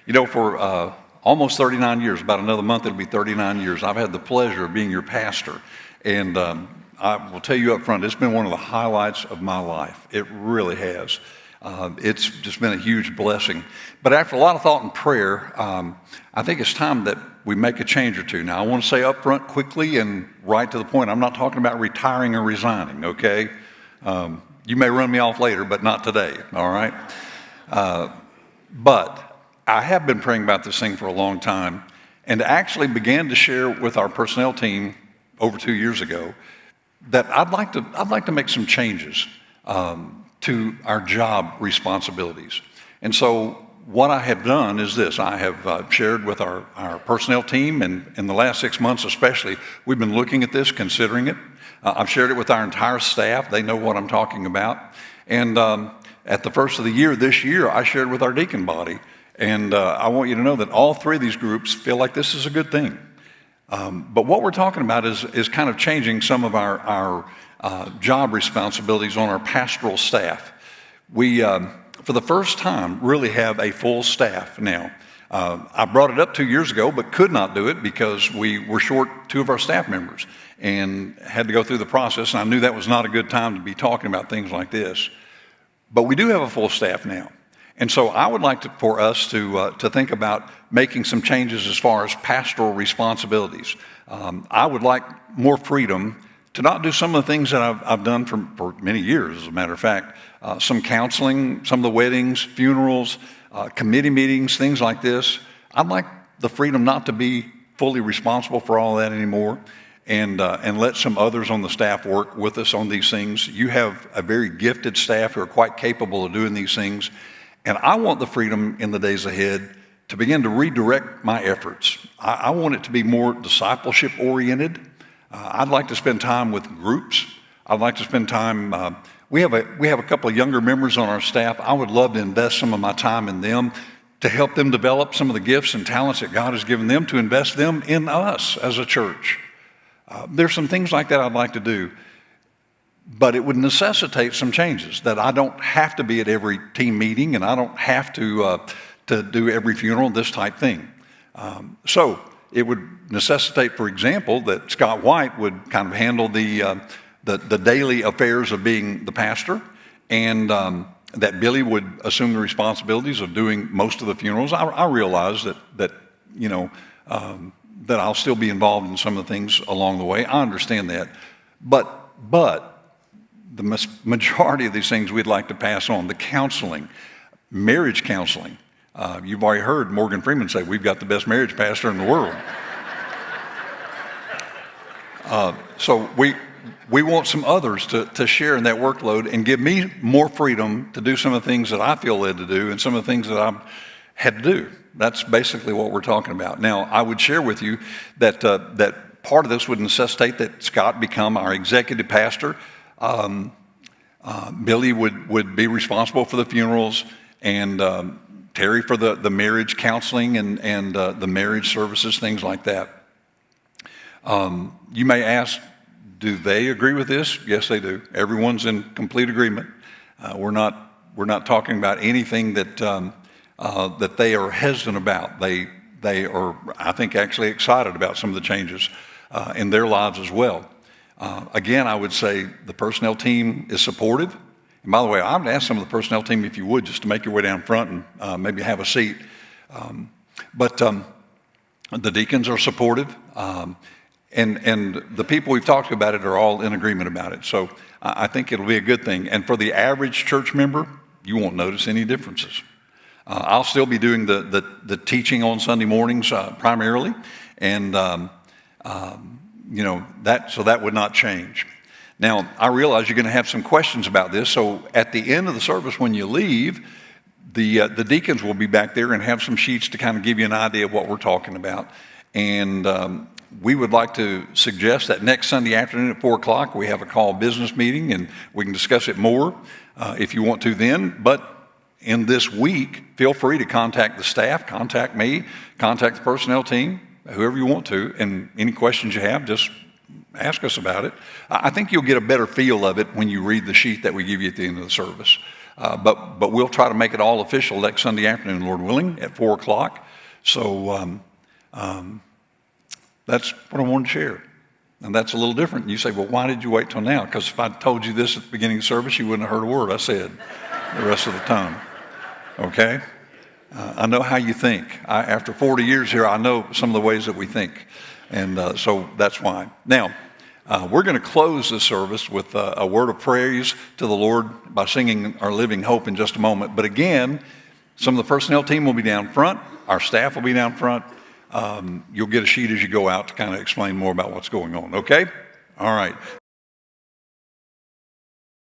For almost 39 years, about another month it'll be 39 years, I've had the pleasure of being your pastor. And I will tell you up front, it's been one of the highlights of my life. It really has. It's just been a huge blessing. But after a lot of thought and prayer, I think it's time that we make a change or two. Now, I want to say up front quickly and right to the point, I'm not talking about retiring or resigning, okay? You may run me off later, but not today, all right? But I have been praying about this thing for a long time and actually began to share with our personnel team over 2 years ago that I'd like to make some changes to our job responsibilities. And so what I have done is this. I have shared with our personnel team, and in the last 6 months especially, we've been looking at this, considering it. I've shared it with our entire staff. They know what I'm talking about. And at the first of the year, this year, I shared with our deacon body. And I want you to know that all three of these groups feel like this is a good thing. But what we're talking about is kind of changing some of our job responsibilities on our pastoral staff. We, for the first time, really have a full staff now. I brought it up 2 years ago, but could not do it because we were short 2 of our staff members and had to go through the process. And I knew that was not a good time to be talking about things like this. But we do have a full staff now. And so I would like for us to think about making some changes as far as pastoral responsibilities. I would like more freedom to not do some of the things that I've done for many years, as a matter of fact. Some counseling, some of the weddings, funerals, committee meetings, things like this. I'd like the freedom not to be fully responsible for all that anymore, and let some others on the staff work with us on these things. You have a very gifted staff who are quite capable of doing these things. And I want the freedom in the days ahead to begin to redirect my efforts. I want it to be more discipleship oriented. I'd like to spend time with groups. I'd like to spend time, we have a couple of younger members on our staff. I would love to invest some of my time in them to help them develop some of the gifts and talents that God has given them, to invest them in us as a church. There's some things like that I'd like to do. But it would necessitate some changes, that I don't have to be at every team meeting and I don't have to do every funeral, this type thing. So it would necessitate, for example, that Scott White would kind of handle the daily affairs of being the pastor, and that Billy would assume the responsibilities of doing most of the funerals. I realize that I'll still be involved in some of the things along the way. I understand that. But the majority of these things we'd like to pass on. The counseling, marriage counseling. You've already heard Morgan Freeman say, we've got the best marriage pastor in the world. So we want some others to share in that workload and give me more freedom to do some of the things that I feel led to do and some of the things that I've had to do. That's basically what we're talking about. Now, I would share with you that part of this would necessitate that Scott become our executive pastor. Billy would be responsible for the funerals, and Terry for the marriage counseling and the marriage services, things like that. You may ask, do they agree with this? Yes, they do. Everyone's in complete agreement. We're not talking about anything that they are hesitant about. They are, I think, actually excited about some of the changes in their lives as well. Again, I would say the personnel team is supportive. And by the way, I would ask some of the personnel team, if you would, just to make your way down front and maybe have a seat. But the deacons are supportive. And the people we've talked about it are all in agreement about it. So I think it'll be a good thing. And for the average church member, you won't notice any differences. I'll still be doing the teaching on Sunday mornings primarily. And that would not change. Now, I realize you're going to have some questions about this, so at the end of the service when you leave, the deacons will be back there and have some sheets to kind of give you an idea of what we're talking about. And we would like to suggest that next Sunday afternoon at 4 o'clock, we have a call business meeting, and we can discuss it more if you want to then. But in this week, feel free to contact the staff, contact me, contact the personnel team, whoever you want to, and any questions you have, just ask us about it. I think you'll get a better feel of it when you read the sheet that we give you at the end of the service. But we'll try to make it all official next Sunday afternoon, Lord willing, at 4 o'clock. So that's what I wanted to share. And that's a little different. You say, well, why did you wait till now? Because if I told you this at the beginning of the service, you wouldn't have heard a word I said the rest of the time. Okay? I know how you think. After 40 years here, I know some of the ways that we think. And so that's why. Now, we're going to close this service with a word of praise to the Lord by singing Our Living Hope in just a moment. But again, some of the personnel team will be down front. Our staff will be down front. You'll get a sheet as you go out to kind of explain more about what's going on. Okay? All right.